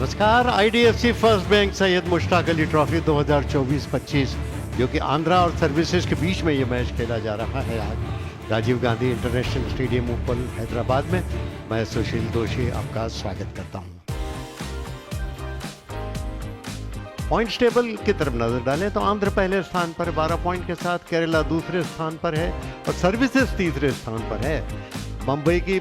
नमस्कार। IDFC first bank Syed Mushtaq Ali trophy 2024-25 जो कि आंध्रा और सर्विसेज के बीच में ये मैच खेला जा रहा है आज राजीव गांधी इंटरनेशनल स्टेडियम उपल हैदराबाद में। मैं सुशील दोषी आपका स्वागत करता हूं। पॉइंट्स टेबल की तरफ नजर डालें तो आंध्र पहले स्थान पर 12 पॉइंट के साथ, केरला दूसरे स्थान पर है और सर्विसेज तीसरे स्थान पर है। मुंबई की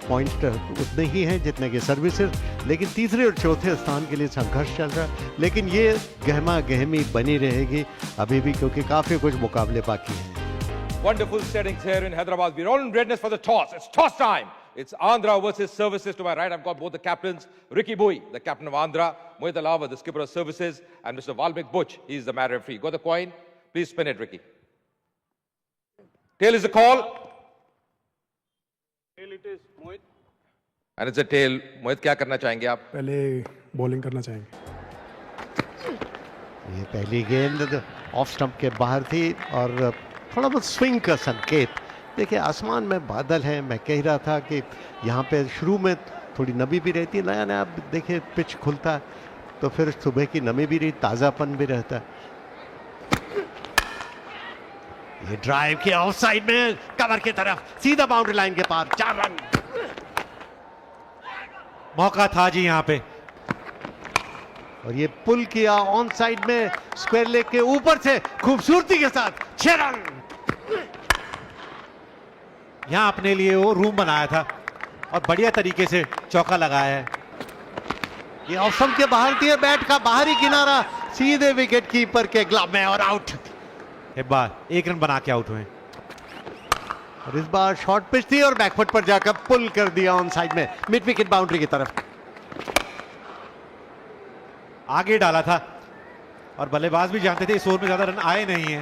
पॉइंट उतने ही हैं जितने के सर्विसेज, लेकिन तीसरे और चौथे स्थान के लिए संघर्ष चल रहा है। लेकिन ये गहमा गहमी बनी रहेगी अभी भी, क्योंकि काफी कुछ मुकाबले बाकी हैं। Wonderful settings here in Hyderabad. We're all in readiness for the toss. It's toss time. It's Andhra versus Services. To my right, I've got both the captains. Ricky Bui, the captain of Andhra. Mohit Alawa, the skipper of Services. And Mr. Valmik Butch, he's the match referee. Got the coin? Please spin it, Ricky. Tail is the call. Tail it is, Mohit. And it's a tail. Mohit, क्या करना चाहेंगे आप? पहले bowling करना चाहेंगे। ये पहली गेंद ऑफ स्टंप के बाहर थी और थोड़ा बहुत स्विंग का संकेत। देखिए आसमान में बादल हैं, मैं कह रहा था कि यहाँ पे शुरू में थोड़ी नमी भी रहती है, नया नया देखिए पिच खुलता है तो फिर सुबह की नमी भी रही, ताज़ापन भी रहता है। ये ड्राइव किया ऑफ साइड में कवर की तरफ, सीधा बाउंड्री लाइन के पार, 4 रन। मौका था जी यहाँ पे, और ये पुल किया ऑन साइड में स्क्वायर लेग के ऊपर से खूबसूरती के साथ, 6 रन। यहाँ अपने लिए वो रूम बनाया था और बढ़िया तरीके से चौका लगाया है। ये ऑफ के बाहर थी, बैट का बाहरी किनारा सीधे विकेट कीपर के ग्लव में और आउट। एक बार 1 रन बना के आउट हुए। और इस बार शॉर्ट पिच थी और बैकफुट पर जाकर पुल कर दिया ऑन साइड में मिड विकेट बाउंड्री की तरफ। आगे डाला था और बल्लेबाज भी जानते थे इस ओवर में ज्यादा रन आए नहीं है,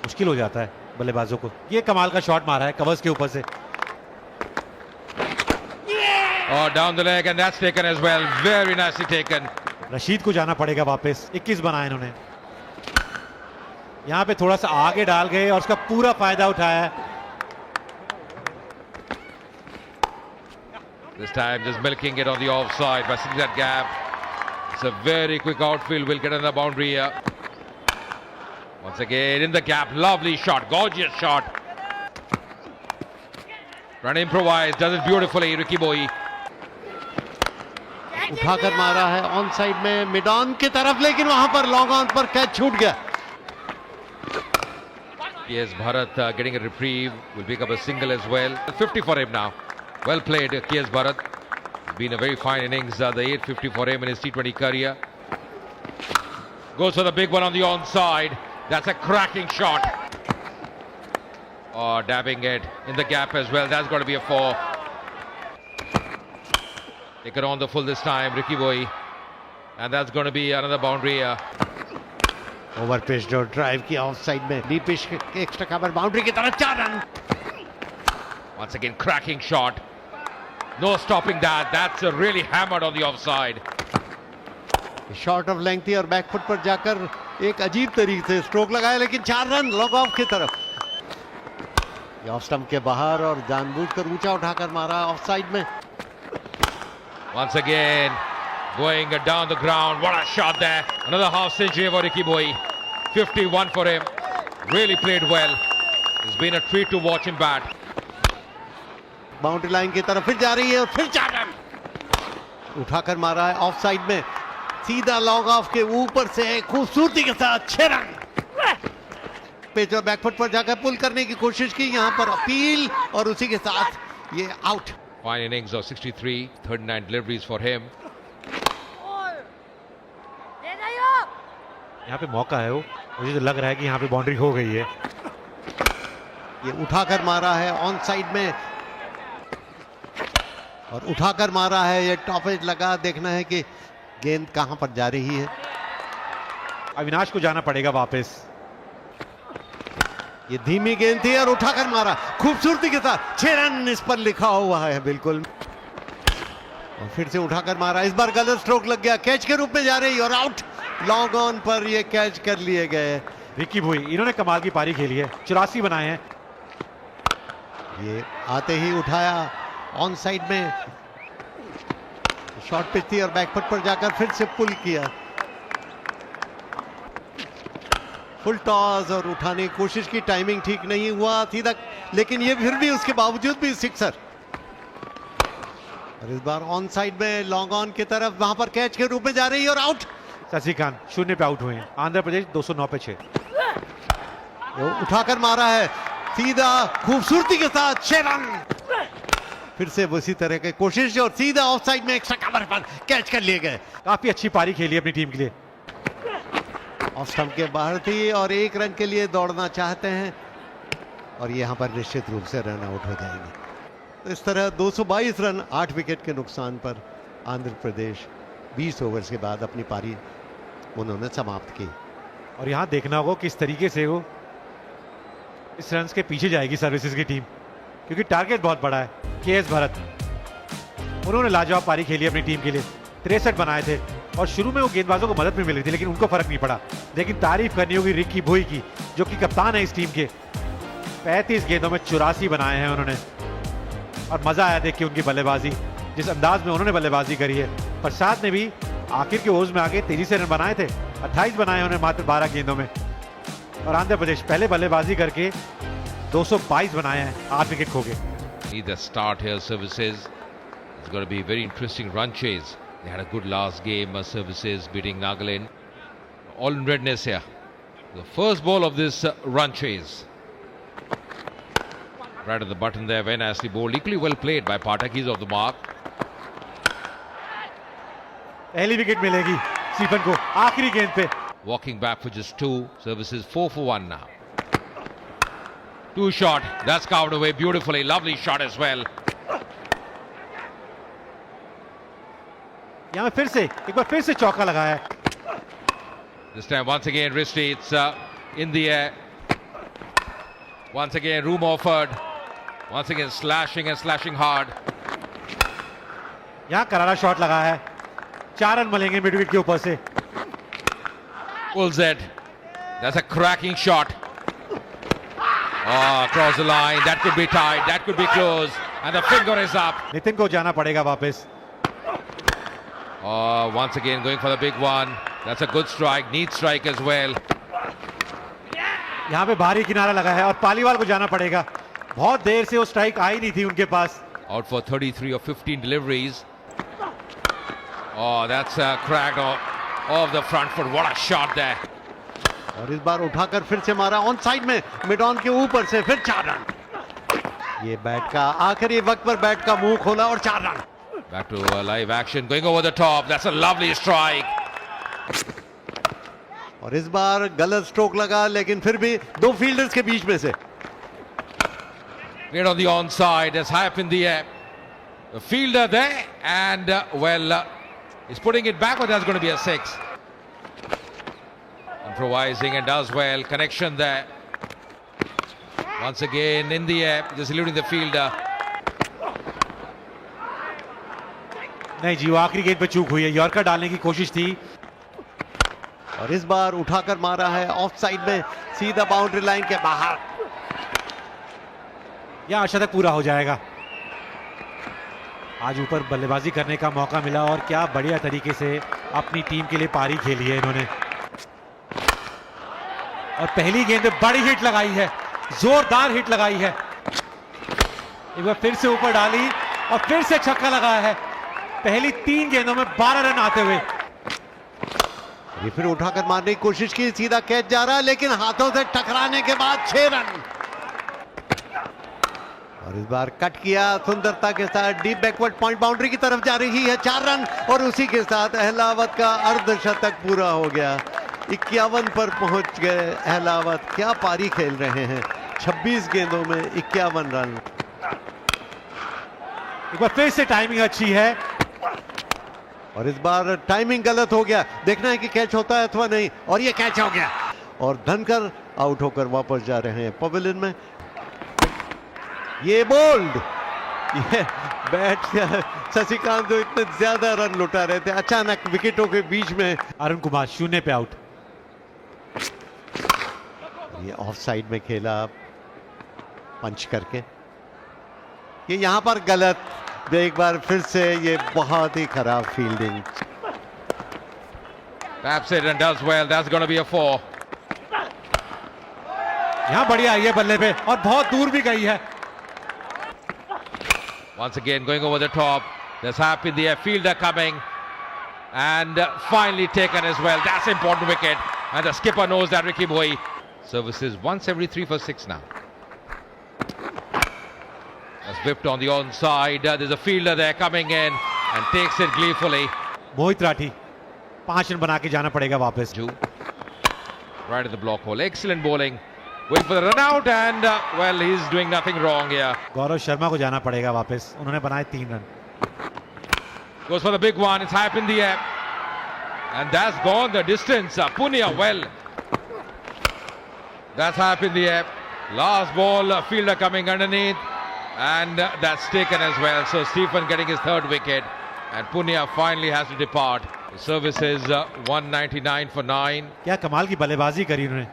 मुश्किल हो जाता है बल्लेबाजों को। ये कमाल का शॉट मारा है कवर्स के ऊपर से। Oh, down the leg and that's taken as well. Very nicely taken. Rashid को जाना पड़ेगा वापस। 21 बनाए इन्होंने। यहाँ पे थोड़ा सा आगे डाल गए और उसका पूरा फायदा उठाया। This time just milking it on the offside by sitting that gap. It's a very quick outfield. Will get on the boundary here. Once again in the gap. Lovely shot. Gorgeous shot. Trying to improvise. Does it beautifully. Ricky Bui. उठाकर मारा है on side में mid on की तरफ, लेकिन वहां पर long on पर कैच छूट गया। Yes, Bharat getting a reprieve. Will pick up a single as well. 50 for him now. Well played, K.S. Bharat. Been a very fine innings. The 850 for him in his T20 career. Goes for the big one on the onside. That's a cracking shot. Oh, dabbing it in the gap as well. That's got to be a 4. Take it on the full this time, Ricky Bui. And that's going to be another boundary. Over pitch जो drive किया of side में, D pitch extra cover boundary की तरफ, 4 run. Once again, cracking shot. No stopping that. That's really hammered on the offside. Short of length थी और back foot पर जाकर एक अजीब तरीके से स्ट्रोक लगाया, लेकिन 4 रन लॉन्ग ऑफ की तरफ। ये ऑफ स्टंप के बाहर और जानबूझकर ऊंचा उठाकर मारा ऑफ साइड में। Once again, going down the ground. What a shot there. Another half century for Ricky Bui. 51 for him. Really played well. It's been a treat to watch him bat. Boundary line की तरफ फिर जा रही है और फिर 4 run. उठाकर मारा है ऑफ साइड में, सीधा लॉन्ग ऑफ के ऊपर से खूबसूरती के साथ, 6 रन। पेच और बैकफुट पर जाकर पुल करने की कोशिश की, यहाँ पर अपील और उसी के साथ ये out. Fine innings of 63, 39 deliveries for him. यहाँ पे मौका है, वो मुझे तो लग रहा है कि यहाँ पे बाउंड्री हो गई है। ये उठाकर मारा है ऑन साइड में और उठाकर मारा है, ये टॉप एज लगा। देखना है कि गेंद कहां पर जा रही है। अविनाश को जाना पड़ेगा वापस। ये धीमी गेंद थी और उठाकर मारा खूबसूरती के साथ, 6 रन इस पर लिखा हुआ है बिल्कुल। और फिर से उठाकर मारा, इस बार गलत स्ट्रोक लग गया, कैच के रूप में जा रही और आउट। लॉन्ग ऑन पर ये कैच कर लिए गए। रिकी भुई, इन्होंने कमाल की पारी खेली है, 84 बनाए हैं। ये आते ही उठाया ऑन साइड में, शॉर्ट पिच थी और बैकफुट पर जाकर फिर से पुल किया। फुल टॉस और उठाने की कोशिश की, टाइमिंग ठीक नहीं हुआ सीधा, लेकिन ये फिर भी उसके बावजूद भी सिक्सर। और इस बार ऑन साइड में लॉन्ग ऑन की तरफ, वहां पर कैच के रूप में जा रही है और आउट। शशिकांत 0 पे आउट हुए हैं। आंध्र प्रदेश 209 पे 6। उठाकर मारा है सीधा, खूबसूरती के साथ 6 रन। फिर से उसी तरह की कोशिश और सीधा ऑफ साइड में एक्स्ट्रा कवर पर कैच कर लिए गए। काफी अच्छी पारी खेली अपनी टीम के लिए। ऑफ स्टंप के बाहर थी और 1 रन के लिए दौड़ना चाहते हैं और यहां पर निश्चित रूप से रन आउट हो जाएंगे। तो इस तरह 222 रन 8 विकेट के नुकसान पर आंध्र प्रदेश 20 ओवर्स के बाद अपनी पारी उन्होंने समाप्त की। और यहां देखना होगा किस तरीके से वो इस रन के पीछे जाएगी सर्विसेज की टीम, क्योंकि टारगेट बहुत बड़ा है। केएस भरत, उन्होंने लाजवाब पारी खेली अपनी टीम के लिए। 63 बनाए थे और शुरू में वो गेंदबाजों को मदद भी मिल रही थी, लेकिन उनको फर्क नहीं पड़ा। लेकिन तारीफ करनी होगी रिकी भुई की, जो कि कप्तान है इस टीम के। 35 गेंदों में 84 बनाए हैं उन्होंने और मजा आया देख के उनकी बल्लेबाजी, जिस अंदाज में उन्होंने बल्लेबाजी करी है। प्रसाद ने भी आखिर के ओवर्स में आगे तेजी से रन बनाए थे। 28 बनाए उन्होंने मात्र 12 गेंदों में। और आंध्र प्रदेश पहले बल्लेबाजी करके 222 बनाए हैं, 8 विकेट खो गए। Need the start here, services. It's going to be a very interesting run chase. They had a good last game, services beating Nagaland. All in redness here. The first ball of this run chase. Right at the button there, very nicely bowled. Equally well played by Pathak. He's off the mark. पहली wicket मिलेगी Stephen को आखिरी गेंद पे। Walking back for just 2. Services 4 for 1 now. 2 shot. That's covered away beautifully. Lovely shot as well. यहां फिर से एक बार फिर से चौका लगाया है। This time once again Risti, it's in the air. Once again room offered. Once again slashing and slashing hard. यहां करारा शॉट लगाया है। 4 रन मिलेंगे मिड विकेट के ऊपर से। Pulls it. That's a cracking shot. Oh, across the line. That could be tight. That could be close. And the finger is up. Nitin को जाना पड़ेगा वापस। Oh, once again going for the big one. That's a good strike. Neat strike as well. यहाँ पे भारी किनारा लगा है और पालीवाल को जाना पड़ेगा। बहुत देर से वो स्ट्राइक आई नहीं थी उनके पास। Out for 33 of 15 deliveries. Oh, that's cracked off the front foot. What a shot there. और इस बार उठाकर फिर से मारा ऑन साइड में, मिड ऑन के ऊपर से फिर 4 रन। ये बैट का आखिरी वक्त पर बैट का मुंह खोला और 4 run. Back to live action, going over the top. That's a lovely strike. और इस बार गलत स्ट्रोक लगा, लेकिन फिर भी 2 फील्डर्स के बीच में से। Cleared on the onside, that's high up in the air. The fielder there, and he's putting it back, but that's going to be a 6. Improvising and does well. Connection there. Once again in the air, just eluding the fielder. नहीं जी, वो आखिरी गेंद पे चूक हुई है। Yorker डालने की कोशिश थी और इस बार उठाकर मारा है ऑफ साइड में, सीधा बाउंड्री लाइन के बाहर। यह शतक पूरा हो जाएगा। आज ऊपर बल्लेबाजी करने का मौका मिला और क्या बढ़िया तरीके से अपनी टीम के लिए पारी खेली है इन्होंने। और पहली गेंद पे बड़ी हिट लगाई है, जोरदार हिट लगाई है। एक बार फिर से ऊपर डाली और फिर से छक्का लगाया है। पहली 3 गेंदों में 12 रन आते हुए। ये फिर उठाकर मारने की कोशिश की, सीधा कैच जा रहा, लेकिन हाथों से टकराने के बाद 6 रन। और इस बार कट किया सुंदरता के साथ, डीप बैकवर्ड पॉइंट बाउंड्री की तरफ जा रही है, 4 रन। और उसी के साथ अहलावत का अर्धशतक पूरा हो गया। 51 पर पहुंच गए अहलावत। क्या पारी खेल रहे हैं, 26 गेंदों में 51 रन। एक बार फिर से टाइमिंग अच्छी है और इस बार टाइमिंग गलत हो गया, देखना है कि कैच होता है अथवा नहीं। और ये कैच हो गया और धनकर आउट होकर वापस जा रहे हैं पवेलियन में। ये बोल्ड, ये बैट शशिकांत जो इतने ज्यादा रन लुटा रहे थे, अचानक विकेटों के बीच में अरुण कुमार 0 पे आउट। ये ऑफ साइड में खेला पंच करके। ये यहां पर गलत, एक बार फिर से ये बहुत ही खराब fielding. Taps it and does well. That's going to be a 4. यहां बढ़िया आई है बल्ले पे और बहुत दूर भी गई है। Once again going over the top. There's Hap in the air. Fielder coming. And finally taken as well. That's important wicket. And the skipper knows that Ricky Bhoi. Services once every 3 for 6 now. That's whipped on the onside. There's a fielder there coming in and takes it gleefully. Mohit Rathi 5 run बना के जाना पड़ेगा वापस। Right at the block hole. Excellent bowling. Wait for the run out and well, he's doing nothing wrong here. Gaurav Sharma को जाना पड़ेगा वापस। उन्होंने बनाए 3 run. Goes for the big one. It's high up in the air. And that's gone the distance. Punia, well. That's high up in the air. Last ball, fielder coming underneath. And that's taken as well. So Stephen getting his 3rd wicket. And Punia finally has to depart. The service is 199 for 9. क्या कमाल की बल्लेबाजी करी उन्होंने।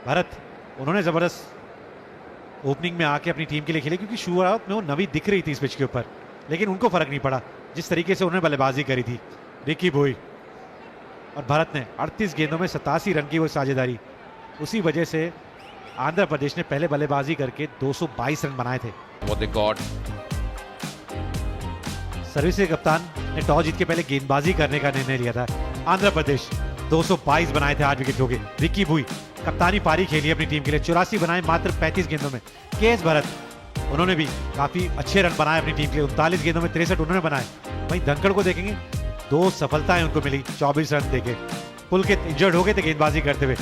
भारत उन्होंने जबरदस्त opening में आके अपनी टीम के लिए खेले, क्योंकि शुरुआत में वो नवी दिख रही थी इस पिच के ऊपर, लेकिन उनको फर्क नहीं पड़ा जिस तरीके से उन्होंने बल्लेबाजी करी थी रिकी भोई। और भारत ने 38 गेंदों में 87 रन की वो साझेदारी, उसी वजह से आंध्र प्रदेश ने पहले बल्लेबाजी करके 222 रन बनाए थे। What they got. सर्विस के कप्तान ने टॉस जीत के पहले गेंदबाजी करने का निर्णय लिया था। आंध्र प्रदेश 222 बनाए थे 8 विकेट खोके। रिकी भुई कप्तानी पारी खेली अपनी टीम के लिए, 84 बनाए मात्र 35 गेंदों में। केएस भरत उन्होंने भी काफी अच्छे रन बनाए अपनी टीम के लिए, 39 गेंदों में 63 उन्होंने बनाए। वहीं धनखड़ को देखेंगे, 2 सफलताएं उनको मिली 24 रन देके। पुलकित इंजर्ड हो गए थे गेंदबाजी करते हुए।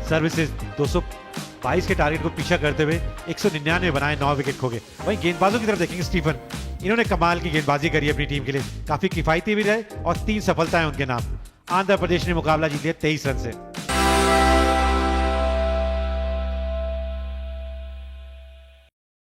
सर्विसेज 222 के टारगेट को पीछा करते हुए 199 बनाए, 9 विकेट खो गए। वहीं गेंदबाजों की तरफ देखेंगे, स्टीफन इन्होंने कमाल की गेंदबाजी करी अपनी टीम के लिए, काफी किफायती भी रहे और 3 सफलताएं उनके नाम। आंध्र प्रदेश ने मुकाबला जीत लिया 23 रन से।